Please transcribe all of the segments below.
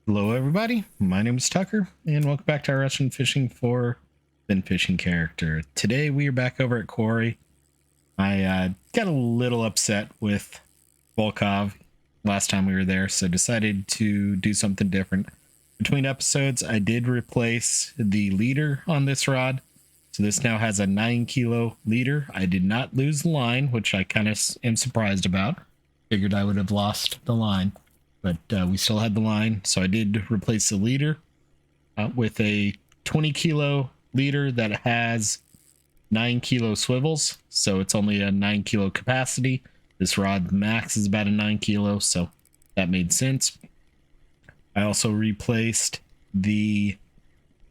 Hello, everybody. My name is Tucker, and welcome back to our Russian Fishing for Fin Fishing character. Today, we are back over at Kouri. I got a little upset with Volkov last time we were there, so decided to do something different. Between episodes, I did replace the leader on this rod, so this now has a 9-kilo leader. I did not lose the line, which I kind of am surprised about. Figured I would have lost the line. But we still had the line, so I did replace the leader with a 20-kilo leader that has 9-kilo swivels, so it's only a 9-kilo capacity. This rod max is about a 9-kilo, so that made sense. I also replaced the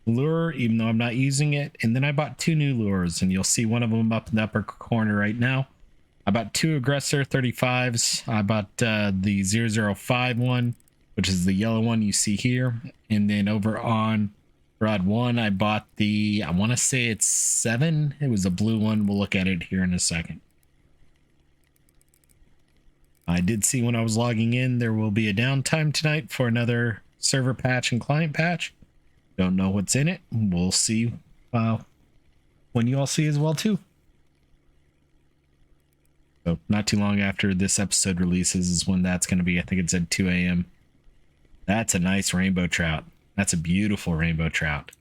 lure, even though I'm not using it, and then I bought two new lures, and you'll see one of them up in the upper corner right now. I bought two Aggressor 35s. I bought the 005 one, which is the yellow one you see here. And then over on rod 1, I bought the, I want to say it's 7. It was a blue one. We'll look at it here in a second. I did see when I was logging in, there will be a downtime tonight for another server patch and client patch. Don't know what's in it. We'll see when you all see as well, too. So not too long after this episode releases is when that's going to be. I think it's at 2 a.m. That's a nice rainbow trout. That's a beautiful rainbow trout.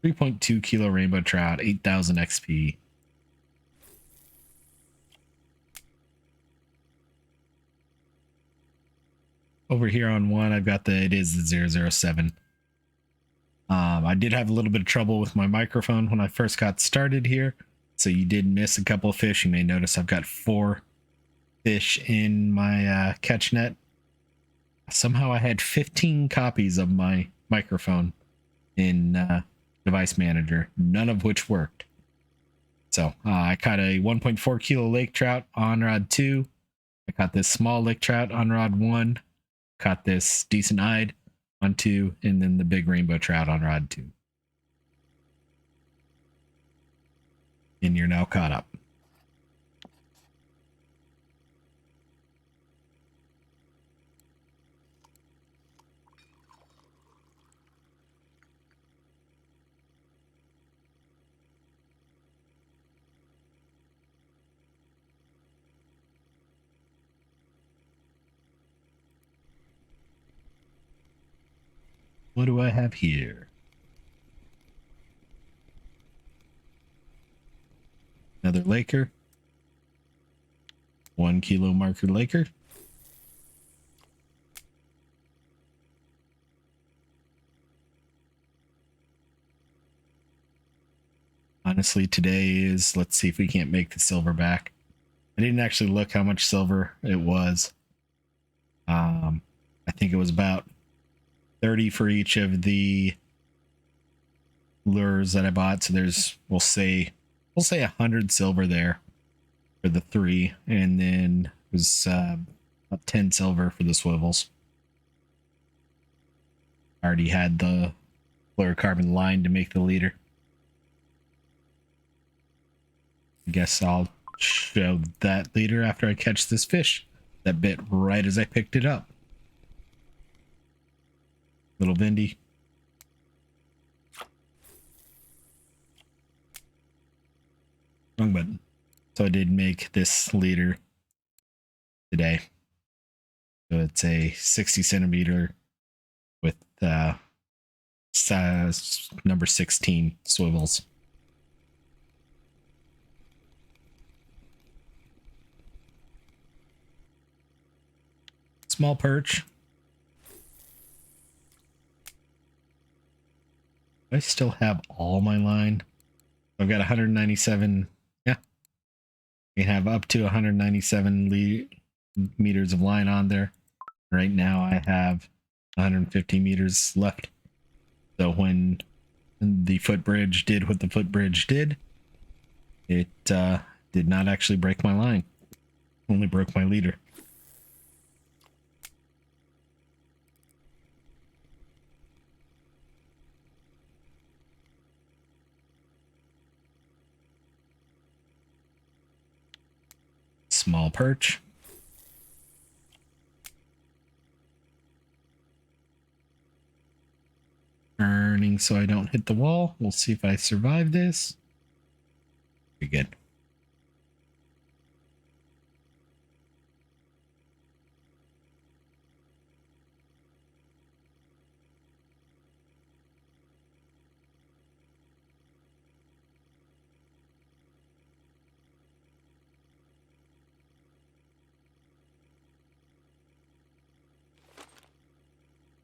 3.2 kilo rainbow trout, 8,000 XP. Over here on one, I've got it is the 007. I did have a little bit of trouble with my microphone when I first got started here. So you did miss a couple of fish. You may notice I've got 4 fish in my catch net. Somehow I had 15 copies of my microphone in Device Manager, none of which worked. So I caught a 1.4 kilo lake trout on rod 2. I caught this small lake trout on rod 1. Caught this decent eyed on 2, and then the big rainbow trout on rod 2. And you're now caught up. What do I have here? Another Laker. 1 kilo marker Laker. Honestly, today is, let's see if we can't make the silver back. I didn't actually look how much silver it was. I think it was about 30 for each of the lures that I bought. So there's, we'll say 100 silver there for the 3, and then it was about 10 silver for the swivels. I already had the fluorocarbon line to make the leader. I guess I'll show that leader after I catch this fish that bit right as I picked it up. Little Vindy. Wrong button. So I did make this leader today. So it's a 60 centimeter with size number 16 swivels. Small perch. I still have all my line. I've got 197. Yeah. We have up to 197 meters of line on there. Right now I have 150 meters left. So when the footbridge did what the footbridge did, it did not actually break my line. Only broke my leader. Small perch. turning so I don't hit the wall. We'll see if I survive this. Pretty good.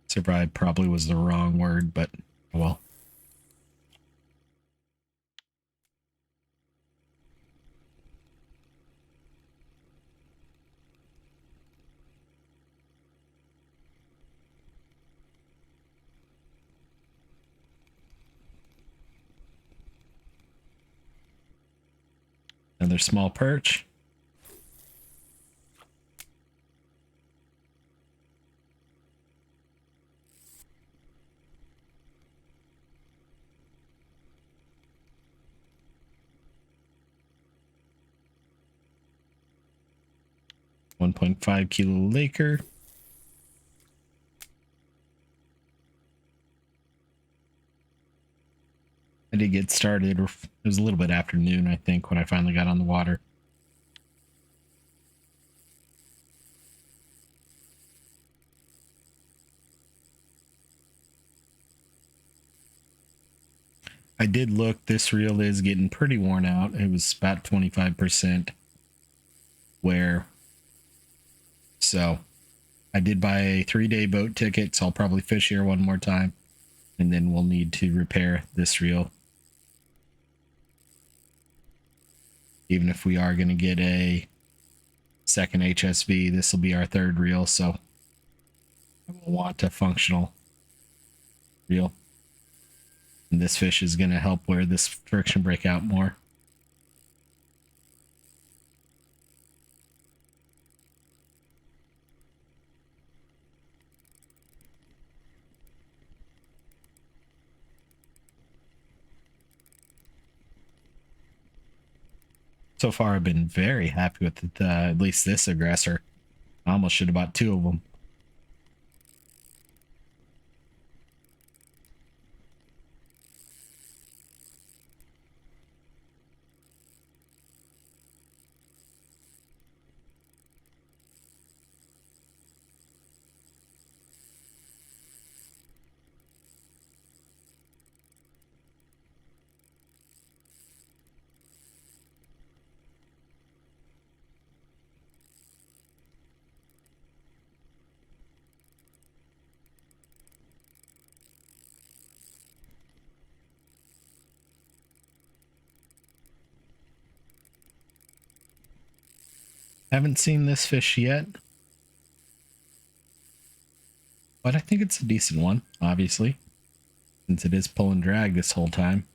Survive probably was the wrong word, but well. Another small perch. .5 kilo Laker. I did get started. It was a little bit after noon, I think, when I finally got on the water. I did look. This reel is getting pretty worn out. It was about 25% wear. So I did buy a 3-day boat ticket, so I'll probably fish here one more time. And then we'll need to repair this reel. Even if we are going to get a second HSV, this will be our third reel, so I will want a functional reel. And this fish is going to help wear this friction break out more. So far, I've been very happy with it, at least this aggressor. I almost should have bought 2 of them. Haven't seen this fish yet, but I think it's a decent one, obviously, since it is pull and drag this whole time.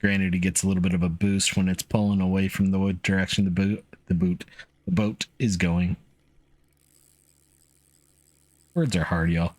Granted, he gets a little bit of a boost when it's pulling away from the direction the boat is going. Words are hard, y'all.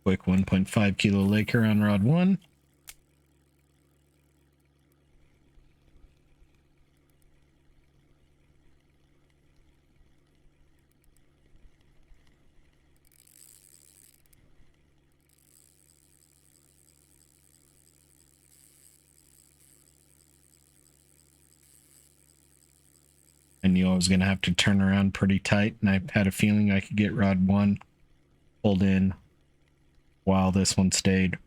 Quick 1.5 kilo Laker on rod 1. I knew I was going to have to turn around pretty tight, and I had a feeling I could get rod 1 pulled in while this one stayed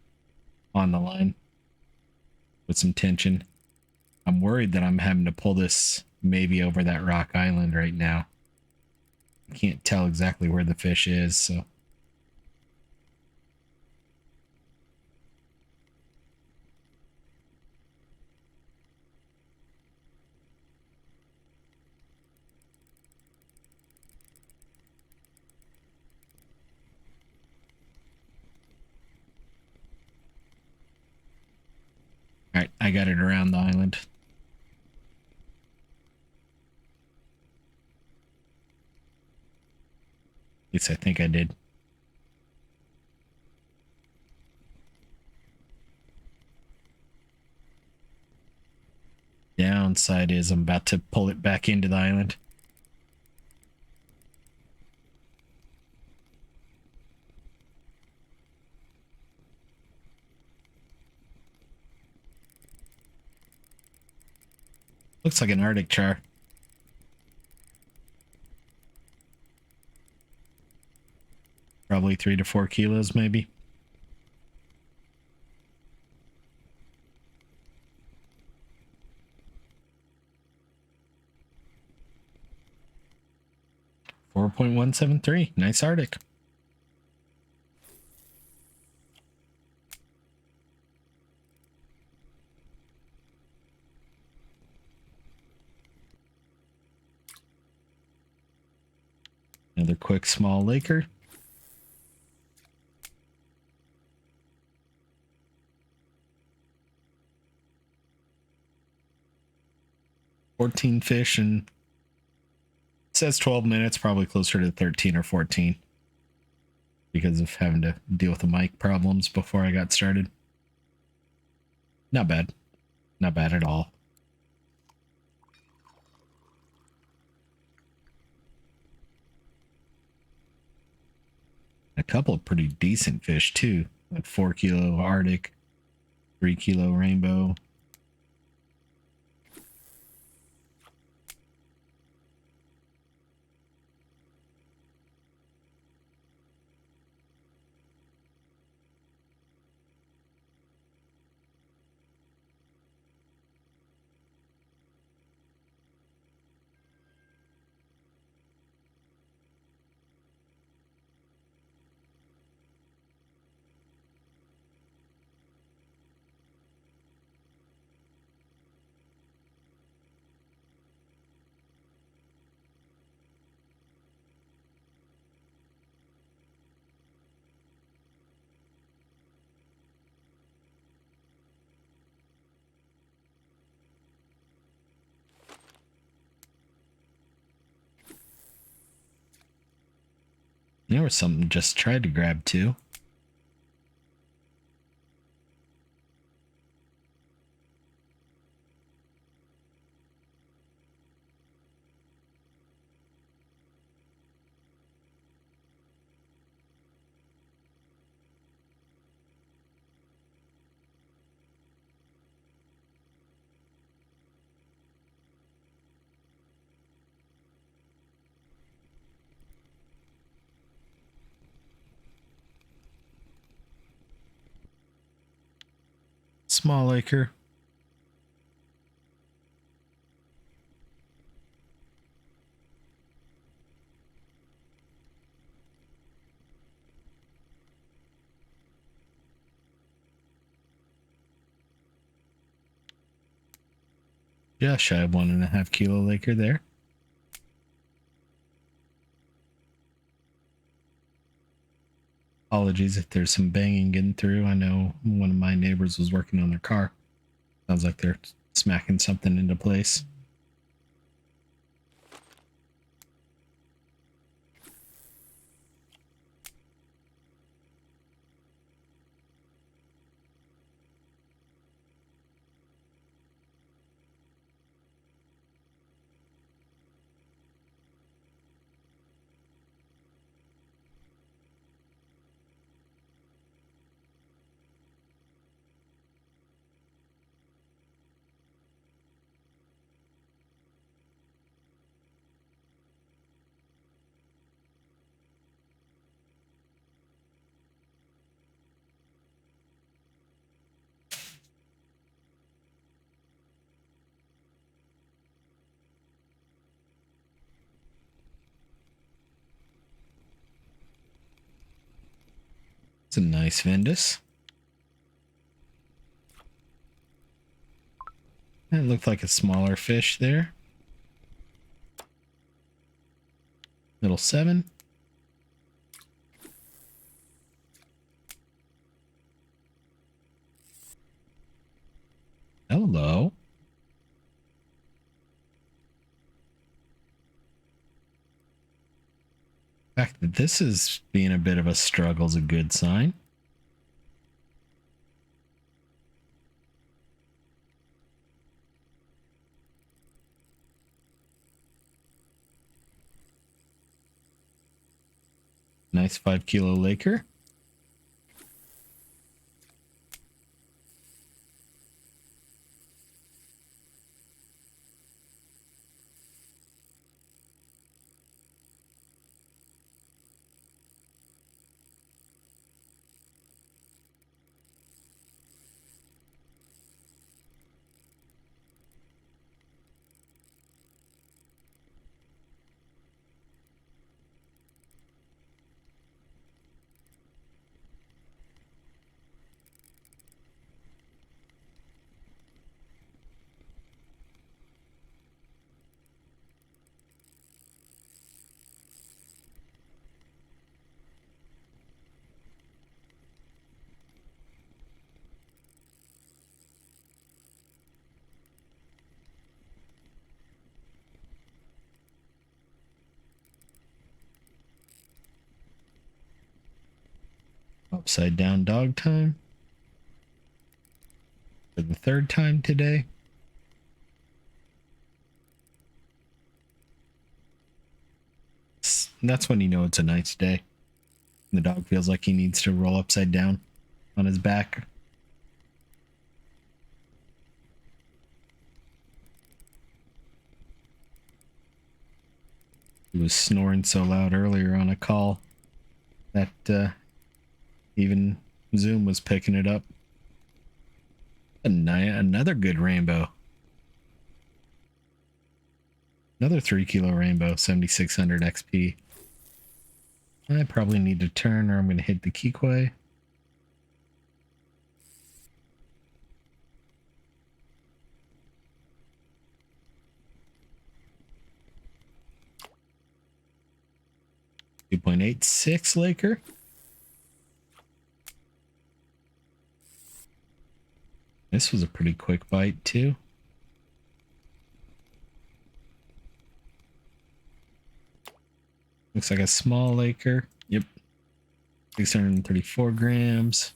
on the line with some tension. I'm worried that I'm having to pull this maybe over that rock island right now. can't tell exactly where the fish is, so. All right, I got it around the island. At least I think I did. Downside is I'm about to pull it back into the island. Looks like an Arctic char. Probably 3 to 4 kilos, maybe. .173. Nice Arctic. Another quick small laker. $14 fish, and it says 12 minutes, probably closer to 13 or 14 because of having to deal with the mic problems before I got started. Not bad. Not bad at all. A couple of pretty decent fish too. Like 4 kilo Arctic, 3 kilo rainbow. There was something just tried to grab too. Small acre. Yeah, shy of 1.5 kilo laker there. Apologies if there's some banging getting through. I know one of my neighbors was working on their car. Sounds like they're smacking something into place. It's a nice Ventus. That looked like a smaller fish there. Little 7. Hello. The fact that this is being a bit of a struggle is a good sign. Nice 5 kilo Laker. Upside down dog time. For the 3rd time today. That's when you know it's a nice day. The dog feels like he needs to roll upside down on his back. He was snoring so loud earlier on a call that even Zoom was picking it up. Another good rainbow. Another 3 kilo rainbow, 7600 XP. I probably need to turn or I'm going to hit the Kikwe. .86 Laker. This was a pretty quick bite too. Looks like a small Laker. Yep. 634 grams.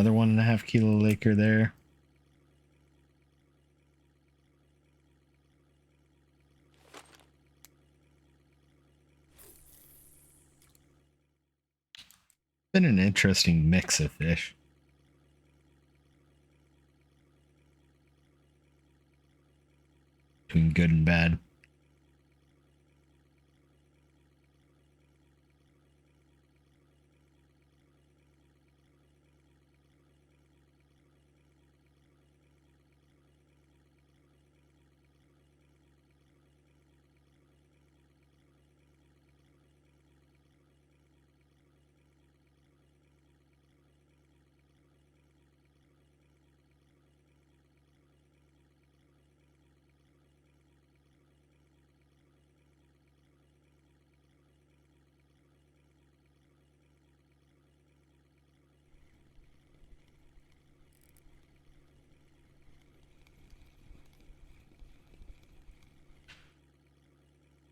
Another 1.5 kilo Laker there. Been an interesting mix of fish. Between good and bad.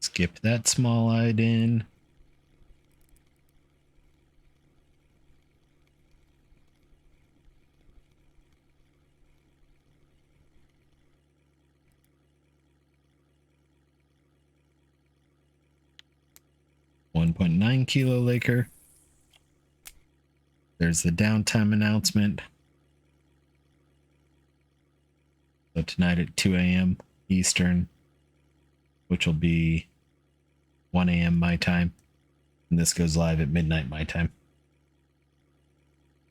Skip that small-eyed in. $1.9 kilo Laker. There's the downtime announcement. So tonight at 2 a.m. Eastern, which will be 1 a.m. my time. And this goes live at midnight my time.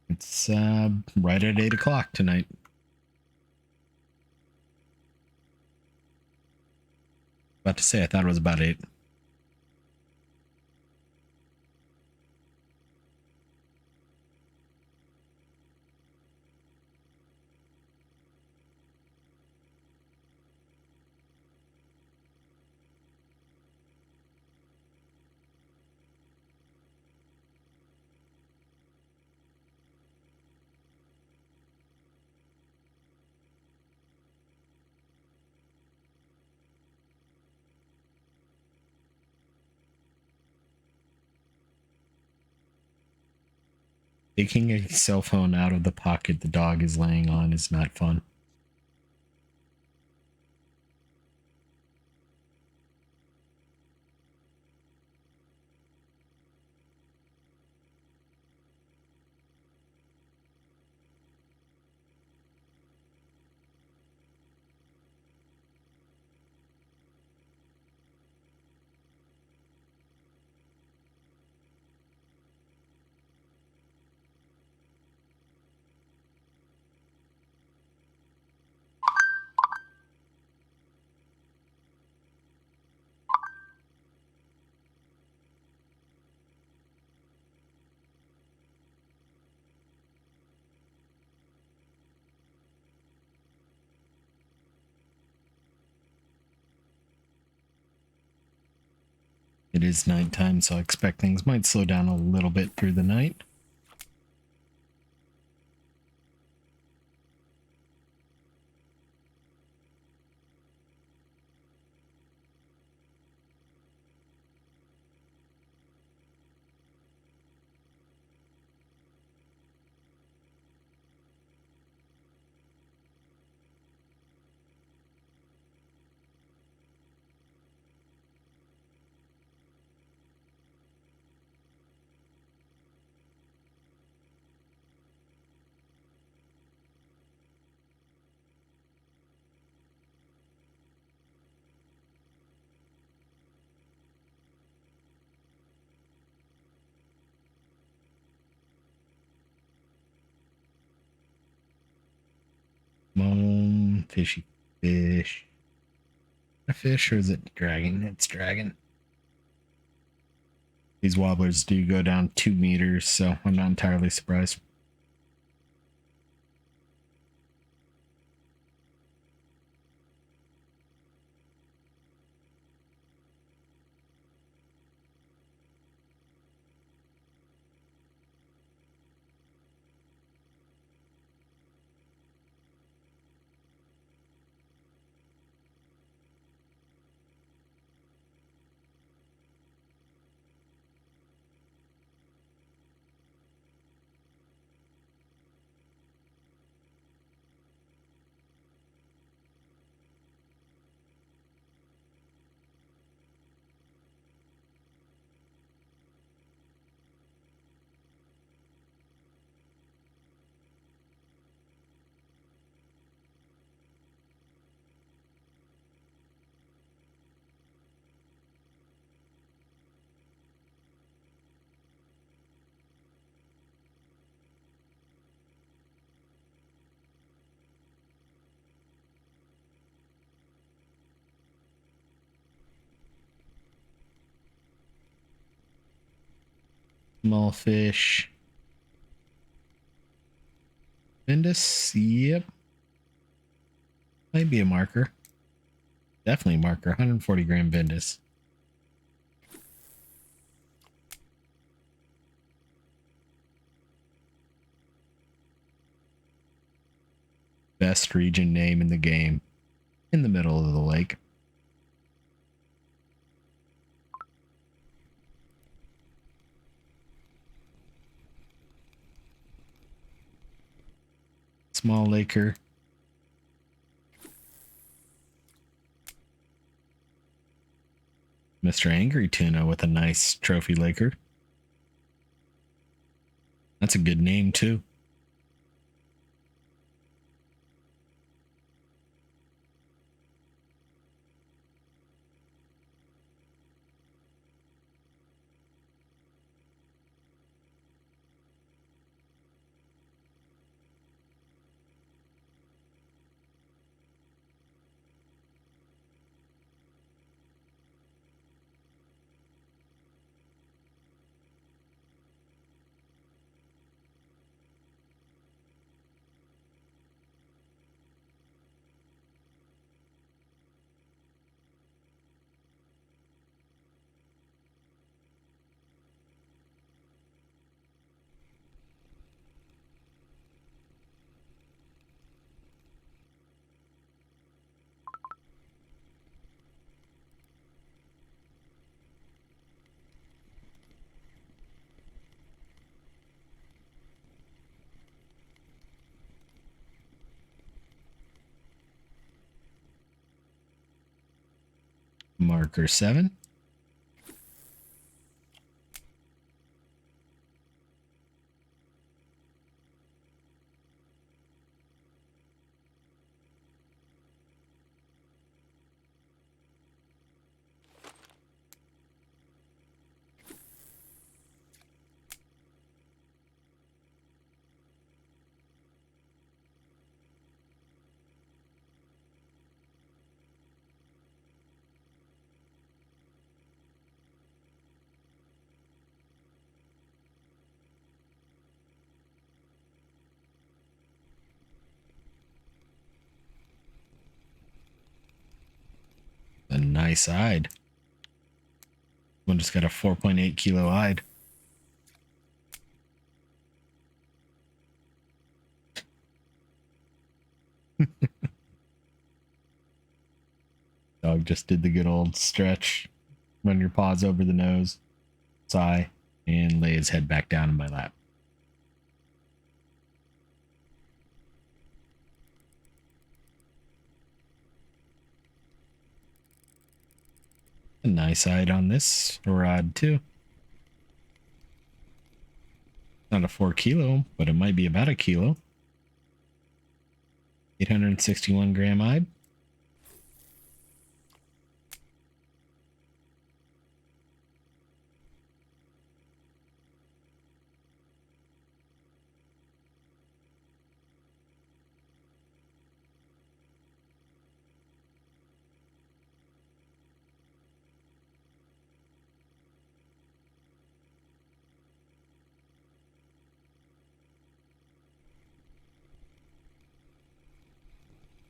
It's right at 8 o'clock tonight. About to say, I thought it was about 8. Taking a cell phone out of the pocket the dog is laying on is not fun. It is nighttime, so I expect things might slow down a little bit through the night. Fishy fish. A fish, or is it dragon? It's dragon. These wobblers do go down 2 meters, so I'm not entirely surprised. Small fish. Vindus, yep. Might be a marker. Definitely a marker. 140 gram Vindus. Best region name in the game. In the middle of the lake. Small laker. Mr. Angry Tuna with a nice trophy laker. That's a good name too. Marker 7. A nice hide. One just got a 4.8 kilo hide. Dog just did the good old stretch. Run your paws over the nose, sigh, and lay his head back down in my lap. A nice hide on this rod too. Not a 4 kilo, but it might be about a kilo. 861 gram hide.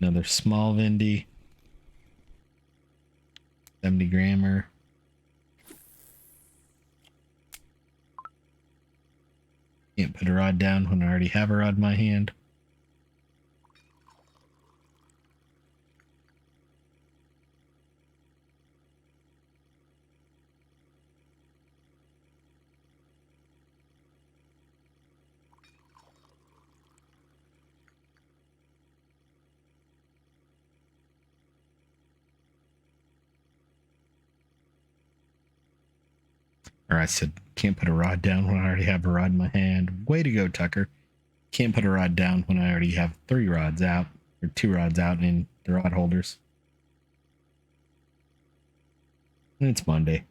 Another small Vindy. 70 grammer. Can't put a rod down when I already have a rod in my hand. Or I said, can't put a rod down when I already have a rod in my hand. Way to go, Tucker. Can't put a rod down when I already have 3 rods out, or 2 rods out in the rod holders. And it's Monday.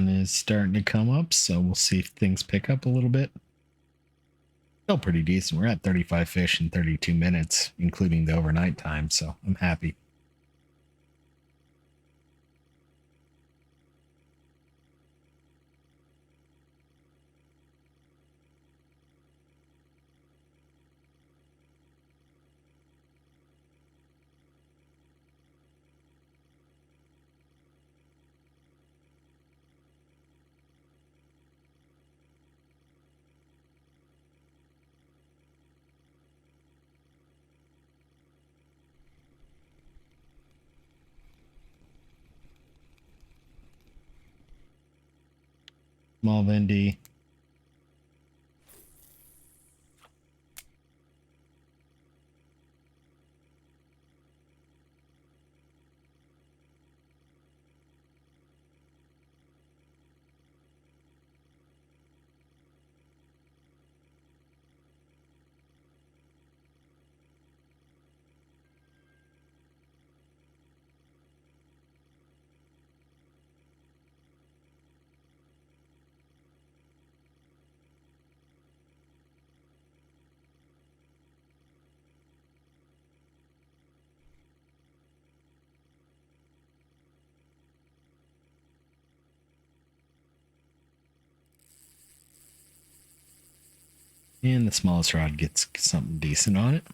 sun is starting to come up, so we'll see if things pick up a little bit. Still pretty decent. We're at 35 fish in 32 minutes, including the overnight time, so I'm happy. Small Vendy. And the smallest rod gets something decent on it.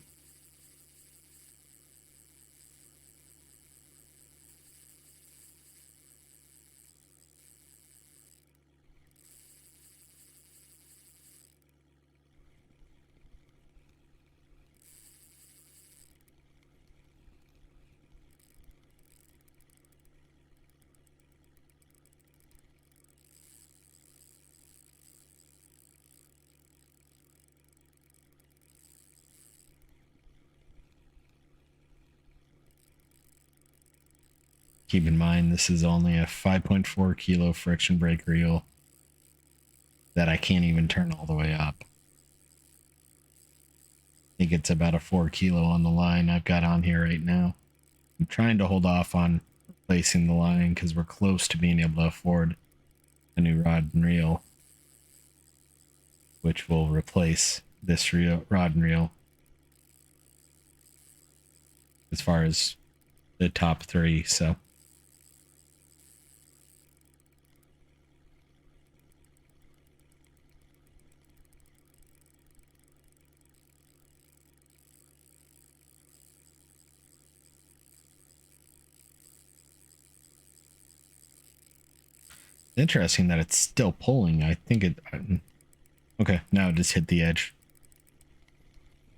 Keep in mind, this is only a 5.4 kilo friction brake reel that I can't even turn all the way up. I think it's about a 4 kilo on the line I've got on here right now. I'm trying to hold off on replacing the line because we're close to being able to afford a new rod and reel, which will replace this rod and reel as far as the top three. So interesting that it's still pulling. I think it... Okay, now it just hit the edge.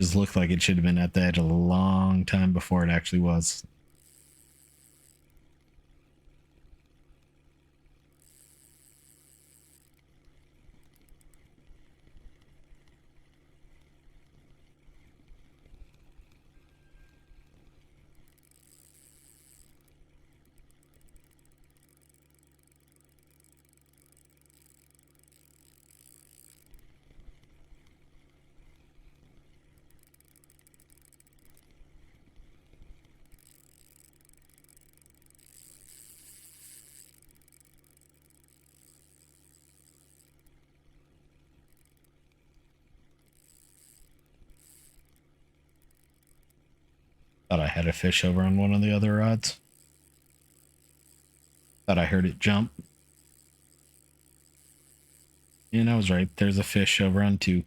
Just looked like it should have been at the edge a long time before it actually was. Thought I had a fish over on one of the other rods. Thought I heard it jump. And I was right. There's a fish over on two.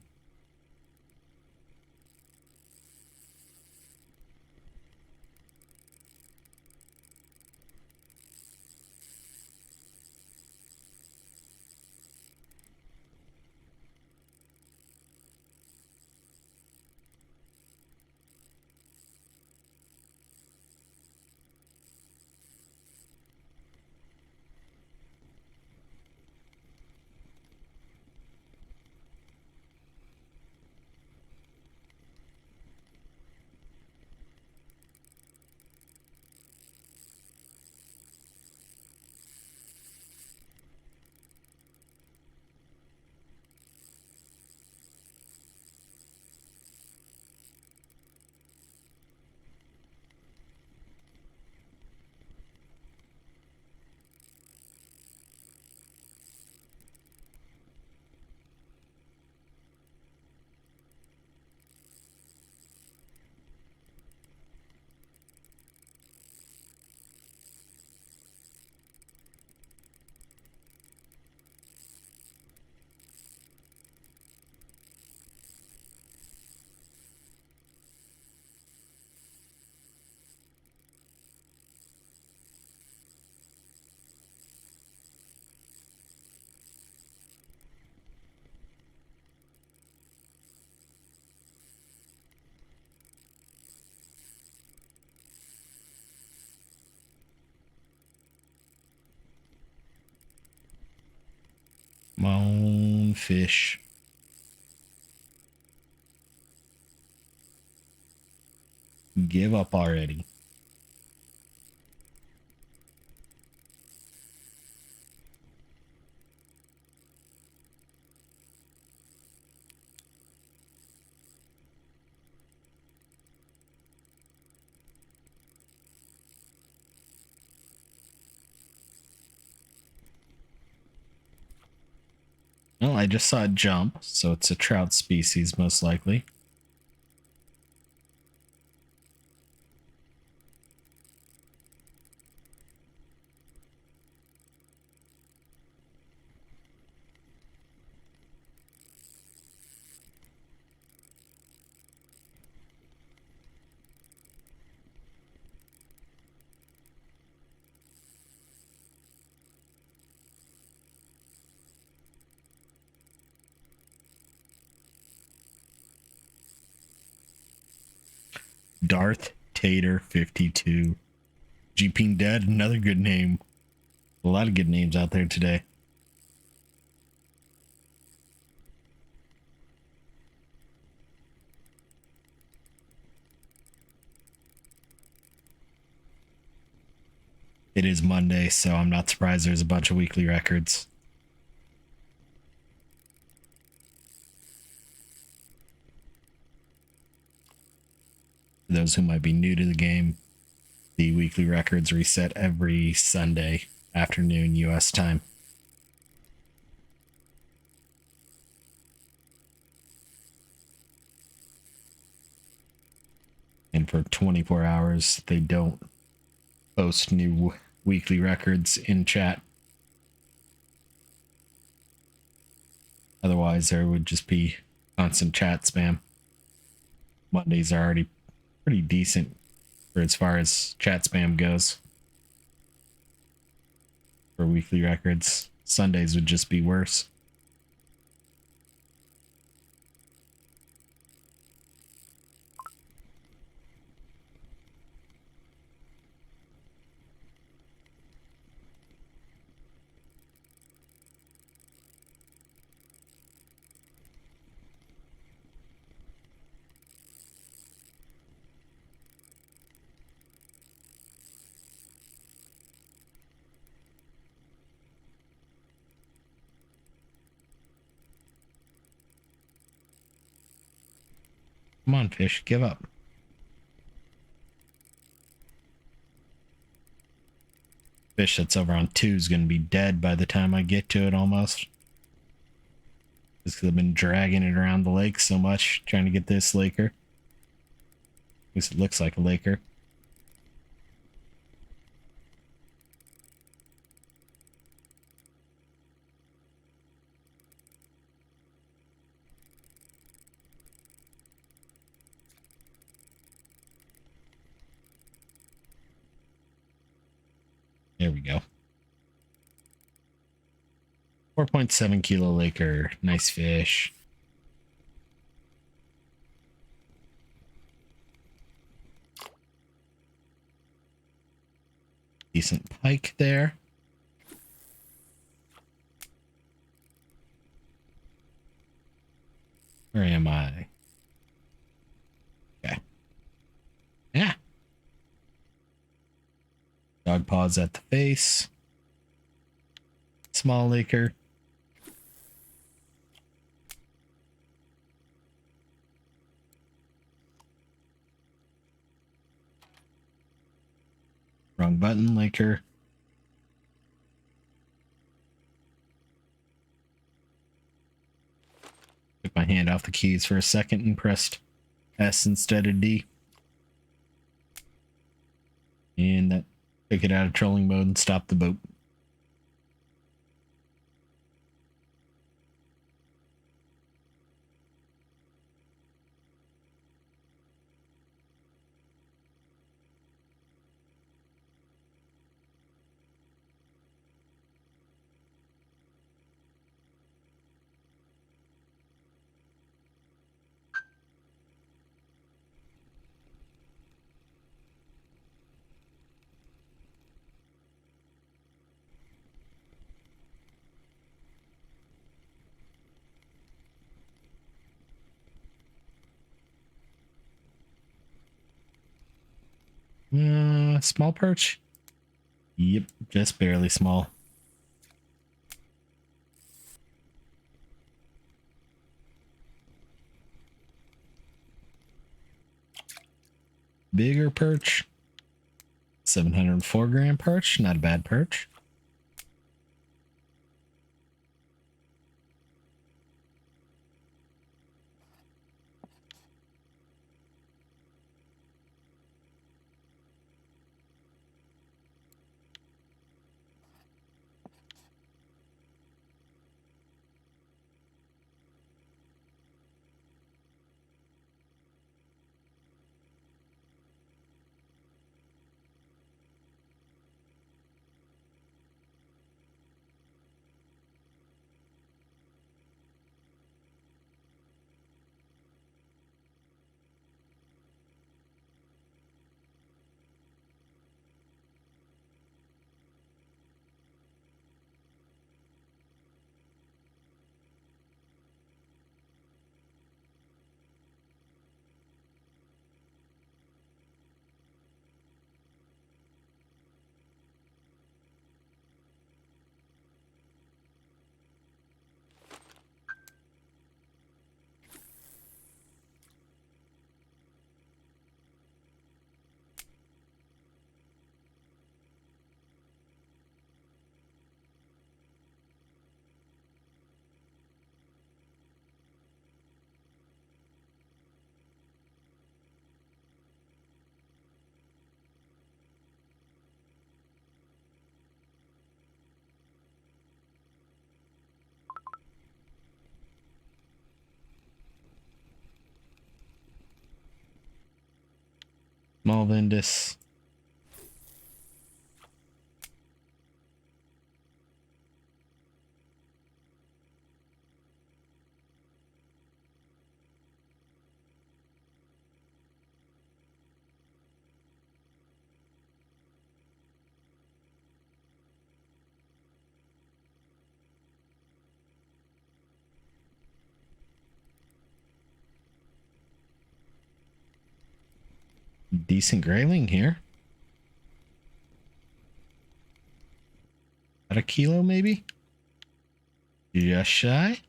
on, fish. Give up already. Well, I just saw it jump, so it's a trout species, most likely. Darth Tater 52. GP Dead, another good name. A lot of good names out there today. It is Monday, so I'm not surprised there's a bunch of weekly records. For those who might be new to the game, the weekly records reset every Sunday afternoon US time. And for 24 hours, they don't post new weekly records in chat. Otherwise, there would just be constant chat spam. Mondays are already pretty decent for as far as chat spam goes for weekly records. Sundays would just be worse. Come on, fish, give up. Fish that's over on 2 is going to be dead by the time I get to it almost. Just because I've been dragging it around the lake so much, trying to get this laker. At least it looks like a laker. There we go. 4.7 kilo laker. Nice fish. Decent pike there. Where am I? Okay. Yeah. Dog paws at the face. Small laker. Wrong button, laker. Took my hand off the keys for a second and pressed S instead of D. And that took it out of trolling mode and stopped the boat. Small perch? Yep, just barely small. Bigger perch. 704 gram perch, not a bad perch. Small Vindus. Decent grayling here. About a kilo, maybe? Just shy.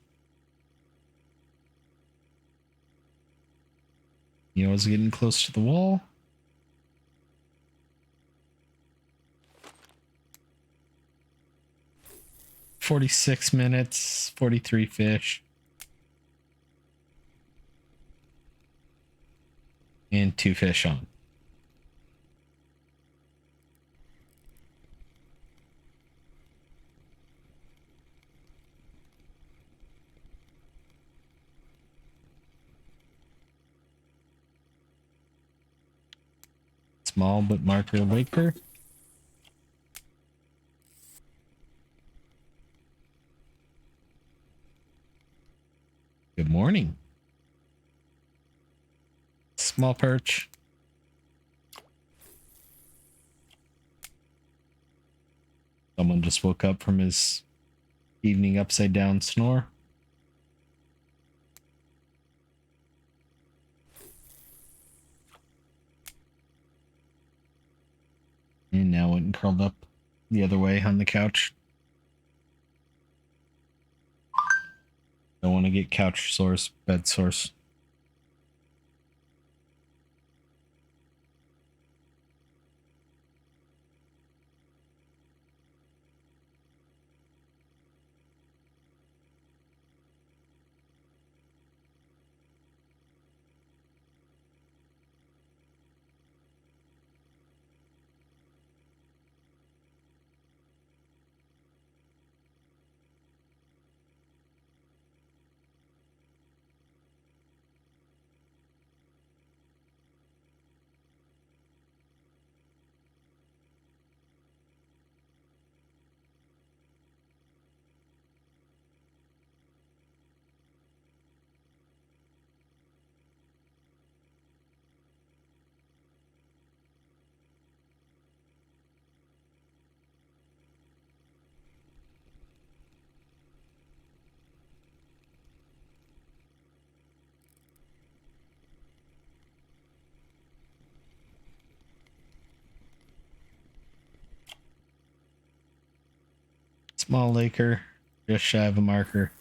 You know, it's getting close to the wall. $46, 43 fish. And 2 fish on. Small but marker waker. Good morning. Small perch. Someone just woke up from his evening upside down snore. And now went and curled up the other way on the couch. Don't want to get couch sores, bed sores. Small laker, just shy of a marker.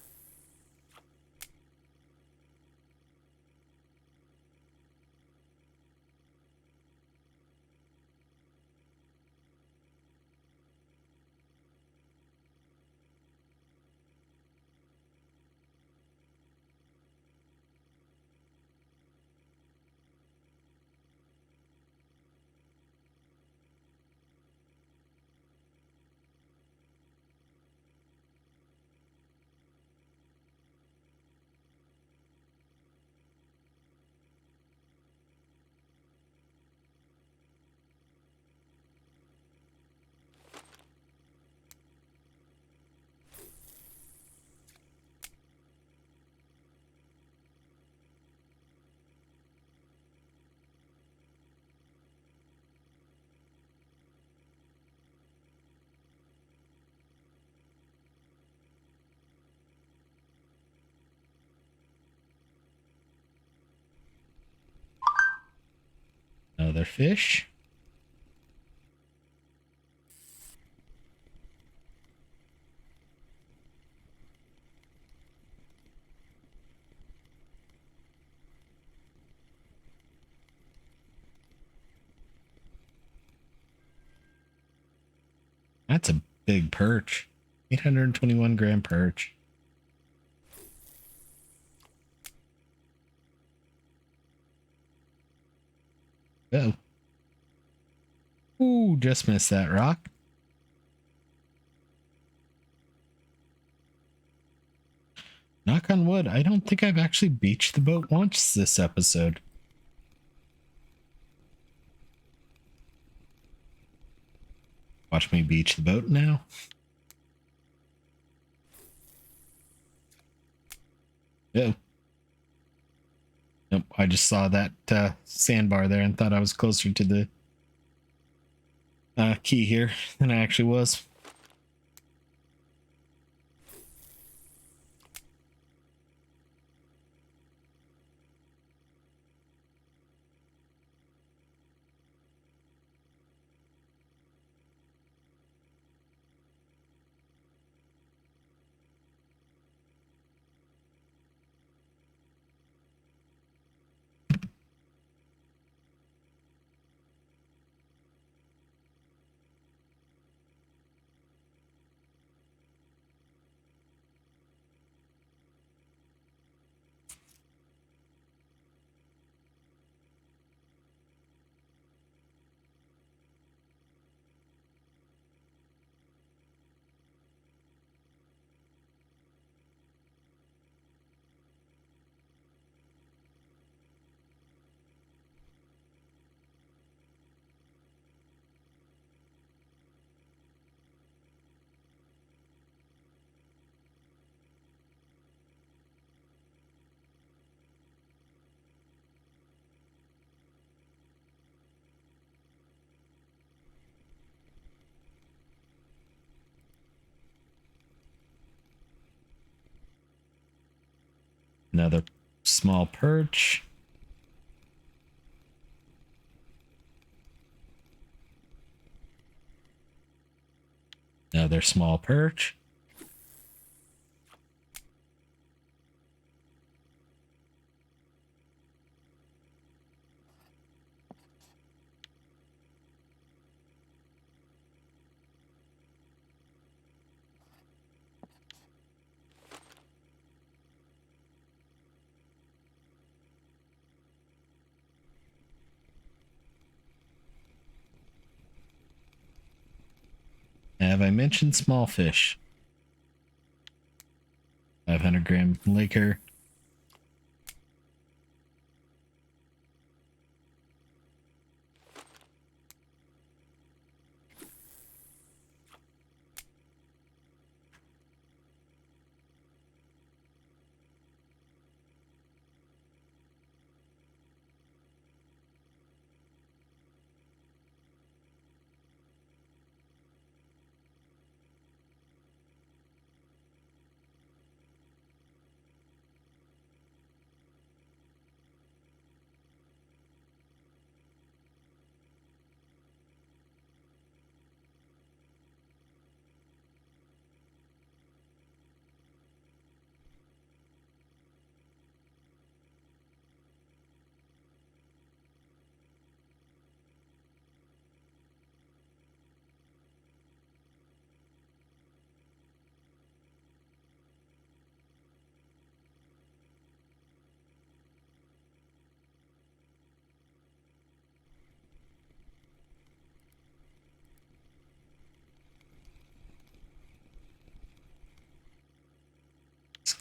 Another fish. That's a big perch. 821 gram perch. Oh. Ooh, just missed that rock. Knock on wood, I don't think I've actually beached the boat once this episode. Watch me beach the boat now. Oh. Nope, I just saw that sandbar there and thought I was closer to the key here than I actually was. Another small perch. Another small perch. Have I mentioned small fish? 500 gram laker.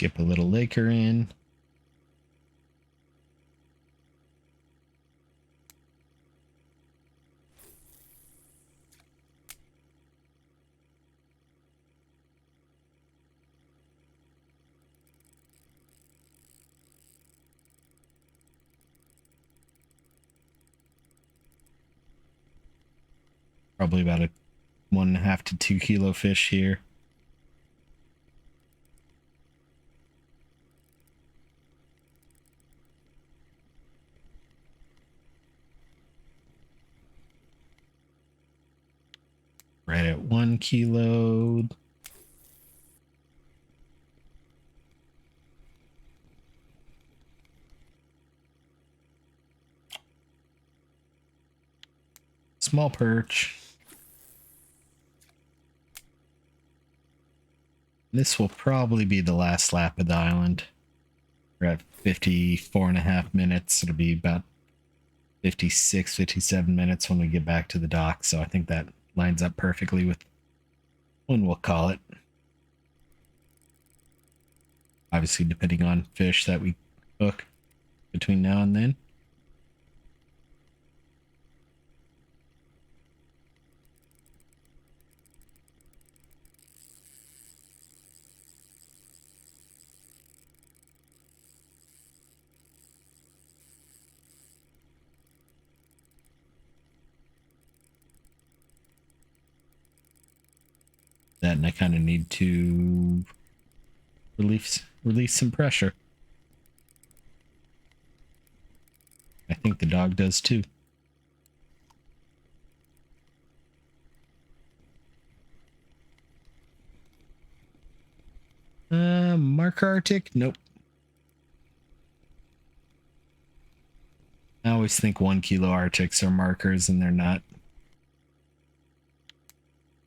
Skip a little Laker in. Probably about a 1.5 to 2 kilo fish here. Right at 1 kilo. Small perch. This will probably be the last lap of the island. We're at 54.5 minutes. It'll be about 56, 57 minutes when we get back to the dock. So I think that lines up perfectly with when we'll call it. Obviously, depending on fish that we hook between now and then. That, and I kind of need to release some pressure. I think the dog does too. Marker Arctic? Nope. I always think 1 kilo Arctics are markers, and they're not.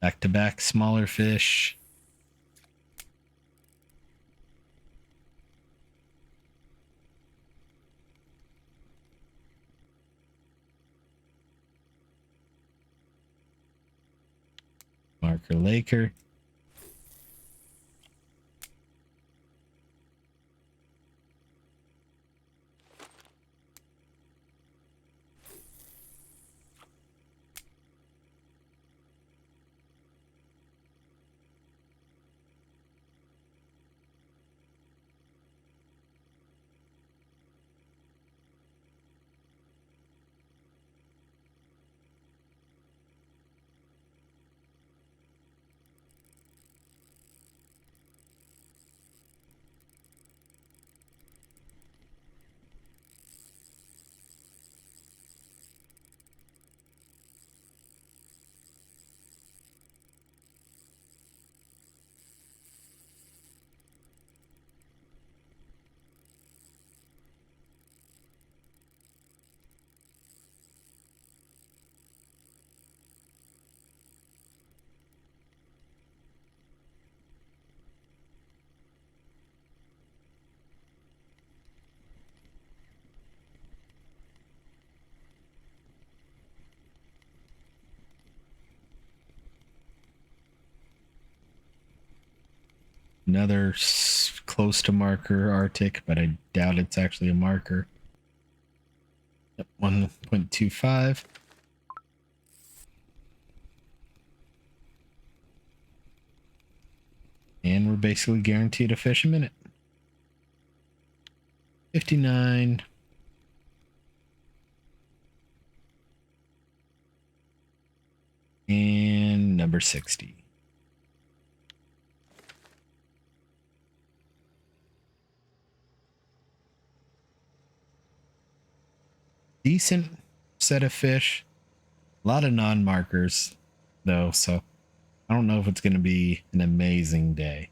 Back to back smaller fish. Marker Laker. Another close to marker Arctic, but I doubt it's actually a marker. Yep, 1.25. And we're basically guaranteed a fish a minute. 59. And number 60. Decent set of fish. A lot of non-markers, though, so I don't know if it's going to be an amazing day.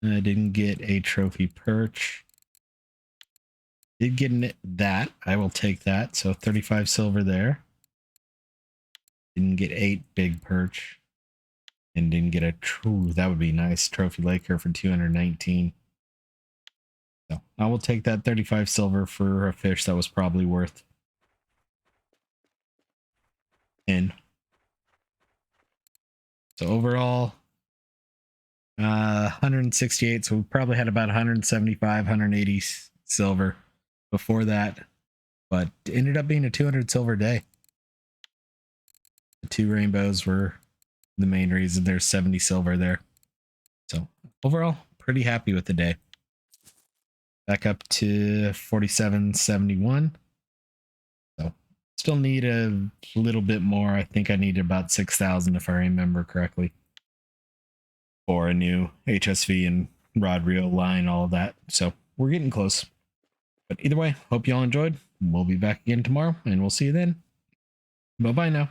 I didn't get a trophy perch. Did get that. I will take that. So 35 silver there. Didn't get 8 big perch. And didn't get a true. That would be nice. Trophy Laker for 219. So I will take that 35 silver for a fish that was probably worth 10. So overall, 168. So we probably had about 175, 180 silver before that, but it ended up being a 200 silver day. The 2 rainbows were the main reason. There's 70 silver there. So overall, pretty happy with the day. Back up to 47.71. So still need a little bit more. I think I need about 6,000 if I remember correctly, for a new HSV and rod reel line, all of that. So we're getting close. But either way, hope you all enjoyed. We'll be back again tomorrow, and we'll see you then. Bye-bye now.